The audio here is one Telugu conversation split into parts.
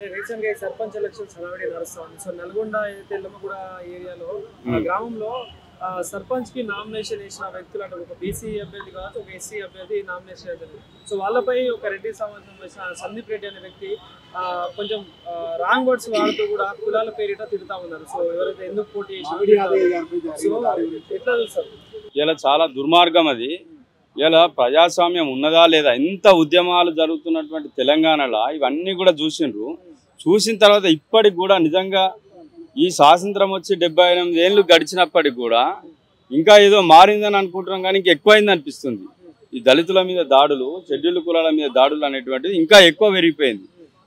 రీసెంట్ గా సర్పంచ్ ఎలక్షన్స్ హడావిడి నడుస్తుంది. సో నల్గొండ ఏదైతే ఎల్లమ్మగూడ ఏరియాలో గ్రామంలో సర్పంచ్ కి నామినేషన్ వేసిన వ్యక్తులు అంటే ఒక బీసీ అభ్యర్థి కావచ్చు, ఒక ఎస్సీ అభ్యర్థి నామినేషన్ అవుతుంది. సో వాళ్ళపై ఒక రెడ్డి సంబంధించిన సందీప్ రెడ్డి అనే వ్యక్తి కొంచెం రాంగ్ వర్డ్స్ వాడుతూ కూడా కులాల పేరిట తిరుగుతా ఉన్నారు. సో ఎవరైతే ఎందుకు పోటీ చేసి ఎట్లా చూస్తారు? ఇలా చాలా దుర్మార్గం అది. ఇలా ప్రజాస్వామ్యం ఉన్నదా లేదా, ఎంత ఉద్యమాలు జరుగుతున్నటువంటి తెలంగాణలో ఇవన్నీ కూడా చూసిన తర్వాత ఇప్పటికి కూడా నిజంగా ఈ స్వాతంత్రం వచ్చి 78 ఏళ్ళు గడిచినప్పటికి కూడా ఇంకా ఏదో మారిందని అనుకుంటున్నాం, కానీ ఇంకా ఎక్కువైంది అనిపిస్తుంది. ఈ దళితుల మీద దాడులు, షెడ్యూల్ కులాల మీద దాడులు అనేటువంటిది ఇంకా ఎక్కువ పెరిగిపోయింది.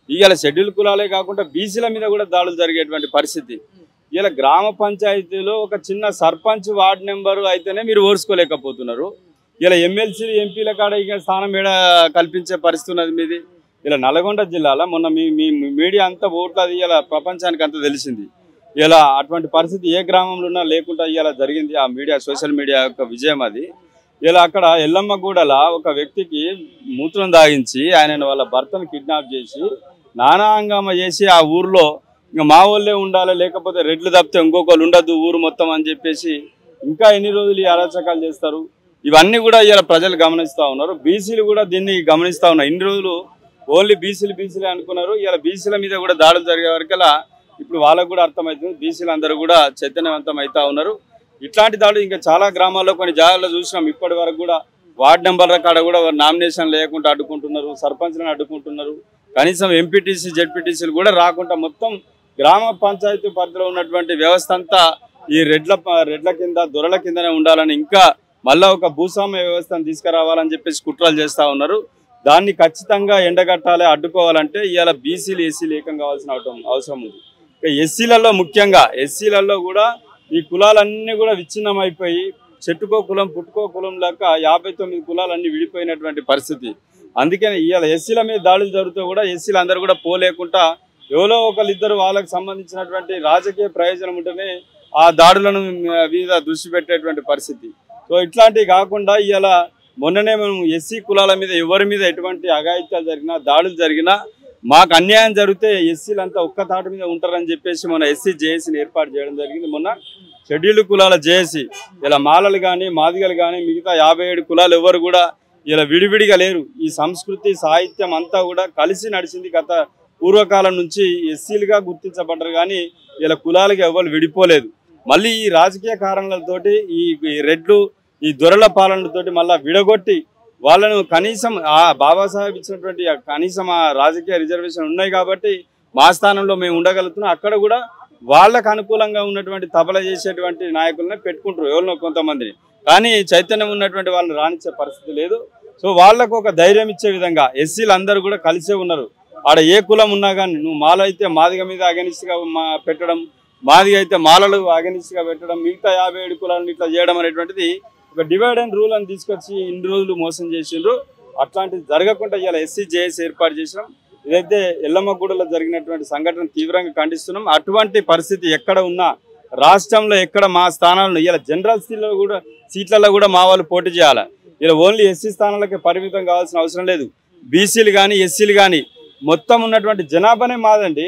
ఇవాళ షెడ్యూల్ కులాలే కాకుండా బీసీల మీద కూడా దాడులు జరిగేటువంటి పరిస్థితి. ఇలా గ్రామ పంచాయతీలో ఒక చిన్న సర్పంచ్ వార్డు నెంబరు అయితేనే మీరు ఓర్చుకోలేకపోతున్నారు. ఇలా ఎమ్మెల్సీ ఎంపీల కాడ ఇక స్థానం ఏడ కల్పించే పరిస్థితి ఉన్నది మీది. ఇలా నల్గొండ జిల్లాలో మొన్న మీ మీడియా అంతా ఓట్లు అది ఇలా ప్రపంచానికి అంతా తెలిసింది. ఇలా అటువంటి పరిస్థితి ఏ గ్రామంలో ఉన్నా లేకుండా ఇలా జరిగింది. ఆ మీడియా, సోషల్ మీడియా యొక్క విజయం అది. ఇలా అక్కడ ఎల్లమ్మగూడల ఒక వ్యక్తికి మూత్రం దాగించి ఆయన వాళ్ళ భర్తను కిడ్నాప్ చేసి నానా హంగామా చేసి ఆ ఊర్లో ఇంకా మా వాళ్ళే ఉండాలి, లేకపోతే రెడ్లు తప్పితే ఇంకొకరు ఉండద్దు ఊరు మొత్తం అని చెప్పేసి ఇంకా ఎన్ని రోజులు ఈ అరాచకాలు చేస్తారు. ఇవన్నీ కూడా ఇలా ప్రజలు గమనిస్తూ ఉన్నారు. బీసీలు కూడా దీన్ని గమనిస్తూ ఉన్నారు. ఇన్ని రోజులు ఓన్లీ బీసీలే అనుకున్నారు. ఇలా బీసీల మీద కూడా దాడులు జరిగే వరకలా ఇప్పుడు వాళ్ళకు కూడా అర్థమవుతుంది. బీసీలు అందరూ కూడా చైతన్యవంతం అవుతా ఉన్నారు. ఇట్లాంటి దాడులు ఇంకా చాలా గ్రామాల్లో కొన్ని జాగాల్లో చూసినాం. ఇప్పటి వరకు కూడా వార్డు నెంబర్ల కాడ కూడా నామినేషన్ లేకుండా అడ్డుకుంటున్నారు, సర్పంచ్లను అడ్డుకుంటున్నారు. కనీసం ఎంపీటీసీ, జెడ్పీటీసీలు కూడా రాకుండా మొత్తం గ్రామ పంచాయతీ పరిధిలో ఉన్నటువంటి వ్యవస్థ అంతా ఈ రెడ్ల కింద, దొరల కిందనే ఉండాలని ఇంకా మళ్ళా ఒక భూస్వామ్య వ్యవస్థను తీసుకురావాలని చెప్పేసి కుట్రలు చేస్తూ ఉన్నారు. దాన్ని ఖచ్చితంగా ఎండగట్టాలి, అడ్డుకోవాలంటే ఇవాళ బీసీలు, ఎస్సీలు ఏకం కావాల్సిన అవసరం ఉంది. ఎస్సీలలో ముఖ్యంగా ఎస్సీలలో కూడా ఈ కులాలన్నీ కూడా విచ్ఛిన్నం అయిపోయి చెట్టుకో కులం పుట్టుకో కులం లేక 59 కులాలన్నీ విడిపోయినటువంటి పరిస్థితి. అందుకని ఇవాళ ఎస్సీల మీద దాడులు జరుగుతూ కూడా ఎస్సీలు అందరూ కూడా పోలేకుండా ఎవరో ఒకరిద్దరు వాళ్ళకి సంబంధించినటువంటి రాజకీయ ప్రయోజనం ఉంటేనే ఆ దాడులను మీద దృష్టి పెట్టేటువంటి పరిస్థితి. సో ఇట్లాంటివి కాకుండా ఇవాళ మొన్ననే మనం ఎస్సీ కులాల మీద ఎవరి మీద ఎటువంటి అఘాయిత్యాలు జరిగినా, దాడులు జరిగినా మాకు అన్యాయం జరిగితే ఎస్సీలు అంతా ఒక్క తాటి మీద ఉంటారని చెప్పేసి మన ఎస్సీ జేఏసీని ఏర్పాటు చేయడం జరిగింది. మొన్న షెడ్యూల్ కులాల జేఏసీ ఇలా మాలలు కానీ, మాదిగలు కానీ మిగతా 57 కులాలు ఎవరు కూడా ఇలా విడివిడిగా లేరు. ఈ సంస్కృతి, సాహిత్యం అంతా కూడా కలిసి నడిచింది. గత పూర్వకాలం నుంచి ఎస్సీలుగా గుర్తించబడ్డారు, కానీ ఇలా కులాలకి ఎవరు విడిపోలేదు. మళ్ళీ ఈ రాజకీయ కారణాలతోటి ఈ రెడ్లు, ఈ దొరల పాలనతోటి మళ్ళీ విడగొట్టి వాళ్ళను కనీసం ఆ బాబాసాహెబ్ ఇచ్చినటువంటి కనీసం ఆ రాజకీయ రిజర్వేషన్ ఉన్నాయి కాబట్టి మా స్థానంలో మేము ఉండగలుగుతున్నాం. అక్కడ కూడా వాళ్ళకు అనుకూలంగా ఉన్నటువంటి తబల చేసేటువంటి నాయకులనే పెట్టుకుంటారు ఎవరినో కొంతమందిని, కానీ చైతన్యం ఉన్నటువంటి వాళ్ళని రాణించే పరిస్థితి లేదు. సో వాళ్లకు ఒక ధైర్యం ఇచ్చే విధంగా ఎస్సీలు అందరూ కూడా కలిసే ఉన్నారు. ఆడ ఏ కులం ఉన్నా కానీ నువ్వు మాల అయితే మాదిగ మీద అగనిస్ట్గా పెట్టడం, మాదిగ అయితే మాలలు అగనిస్ట్గా పెట్టడం, మిగతా 57 కులాలను ఇట్లా చేయడం అనేటువంటిది ఒక డివైడ్ అండ్ రూల్ అని తీసుకొచ్చి ఇన్ని రోజులు మోసం చేసిండ్రు. అట్లాంటిది జరగకుండా ఇలా ఎస్సీ జేఏసీ ఏర్పాటు చేసినాం. ఇదైతే ఎల్లమ్మగూడలో జరిగినటువంటి సంఘటన తీవ్రంగా ఖండిస్తున్నాం. అటువంటి పరిస్థితి ఎక్కడ ఉన్నా రాష్ట్రంలో ఎక్కడ మా స్థానాలను ఇలా జనరల్ సీట్లలో కూడా మా వాళ్ళు పోటీ చేయాలి. ఇలా ఓన్లీ ఎస్సీ స్థానాలకే పరిమితం కావాల్సిన అవసరం లేదు. బీసీలు కానీ, ఎస్సీలు కానీ మొత్తం ఉన్నటువంటి జనాభానే మాదండి.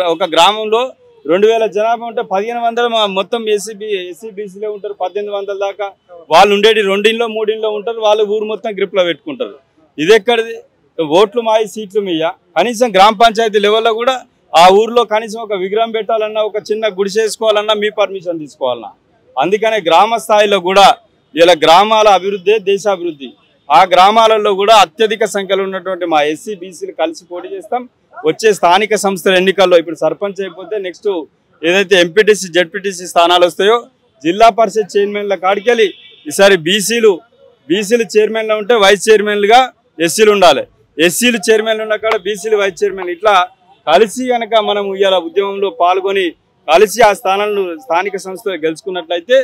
ఒక గ్రామంలో 2000 జనాభా ఉంటే 1500 మొత్తం ఎస్సీ బీసీలే ఉంటారు. 1800 దాకా వాళ్ళు ఉండేది 2 3 ఉంటారు. వాళ్ళు ఊరు మొత్తం గ్రిప్లో పెట్టుకుంటారు. ఇది ఎక్కడిది? ఓట్లు మాయి సీట్లు మీయ. కనీసం గ్రామ పంచాయతీ లెవెల్లో కూడా ఆ ఊర్లో కనీసం ఒక విగ్రహం పెట్టాలన్నా, ఒక చిన్న గుడిసేసుకోవాలన్నా మీ పర్మిషన్ తీసుకోవాలన్నా. అందుకనే గ్రామ స్థాయిలో కూడా ఇలా గ్రామాల అభివృద్ధి దేశాభివృద్ధి. ఆ గ్రామాలలో కూడా అత్యధిక సంఖ్యలో ఉన్నటువంటి మా ఎస్సీ బీసీలు కలిసి పోటీ చేస్తాం. వచ్చే స్థానిక సంస్థల ఎన్నికల్లో ఇప్పుడు సర్పంచ్ అయిపోతే నెక్స్ట్ ఏదైతే ఎంపీటీసీ, జెడ్పీటీసీ స్థానాలు వస్తాయో జిల్లా పరిషత్ చైర్మన్ల కాడికెళ్ళి ఈసారి బీసీలు చైర్మన్లు ఉంటే వైస్ చైర్మన్లుగా ఎస్సీలు ఉండాలి. ఎస్సీలు చైర్మన్లు ఉన్న కాడ బీసీలు వైస్ చైర్మన్. ఇట్లా కలిసి కనుక మనం ఇవాళ ఉద్యమంలో పాల్గొని కలిసి ఆ స్థానాలను స్థానిక సంస్థలు గెలుచుకున్నట్లయితే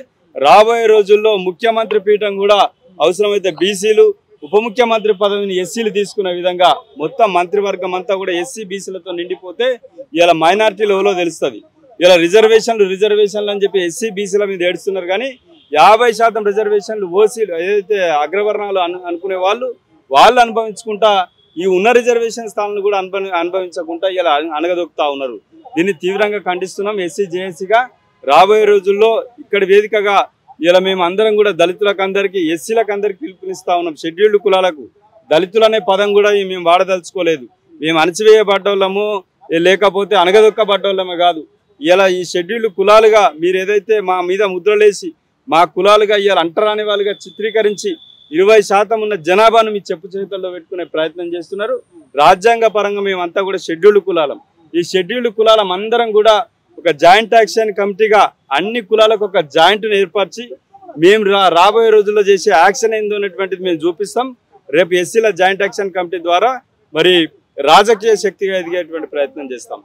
రాబోయే రోజుల్లో ముఖ్యమంత్రి పీఠం కూడా అవసరమైతే బీసీలు, ఉప ముఖ్యమంత్రి పదవిని ఎస్సీలు తీసుకునే విధంగా మొత్తం మంత్రివర్గం అంతా కూడా ఎస్సీ బీసీలతో నిండిపోతే ఇలా మైనారిటీలు ఎవరో తెలుస్తుంది. ఇలా రిజర్వేషన్లు అని చెప్పి ఎస్సీ బీసీల మీద ఏడుస్తున్నారు, కానీ 50% రిజర్వేషన్లు ఓసీలు ఏదైతే అగ్రవర్ణాలు అనుకునే వాళ్ళు అనుభవించుకుంటా ఈ ఉన్న రిజర్వేషన్ స్థానాలను కూడా అనుభవించకుండా ఇలా అనగదొక్కుతా ఉన్నారు. దీన్ని తీవ్రంగా ఖండిస్తున్నాం. ఎస్సీ జేఏసీగా రాబోయే రోజుల్లో ఇక్కడ వేదికగా ఇలా మేము అందరం కూడా దళితులకు అందరికీ ఎస్సీలకు అందరికీ పిలుపునిస్తా ఉన్నాం. షెడ్యూల్డ్ కులాలకు దళితులు అనే పదం కూడా మేము వాడదలుచుకోలేదు. మేము అణచివేయబడ్డోళ్ళము లేకపోతే అనగదొక్కబడ్డోళ్ళమే కాదు. ఇలా ఈ షెడ్యూల్డ్ కులాలుగా మీరు ఏదైతే మా మీద ముద్రలేసి మా కులాలుగా ఇవాళ అంటరాని వాళ్ళుగా చిత్రీకరించి 20% ఉన్న జనాభాను మీ చెప్పు చేతుల్లో పెట్టుకునే ప్రయత్నం చేస్తున్నారు. రాజ్యాంగ పరంగా మేమంతా కూడా షెడ్యూల్డ్ కులాలం. ఈ షెడ్యూల్డ్ కులాలం అందరం కూడా ఒక జాయింట్ యాక్షన్ కమిటీగా అన్ని కులాలకు ఒక జాయింట్ను ఏర్పరిచి మేము రాబోయే రోజుల్లో చేసే యాక్షన్ ఏందో అనేటువంటిది మేము చూపిస్తాం. రేపు ఎస్సీల జాయింట్ యాక్షన్ కమిటీ ద్వారా మరి రాజకీయ శక్తిగా ఎదిగేటువంటి ప్రయత్నం చేస్తాం.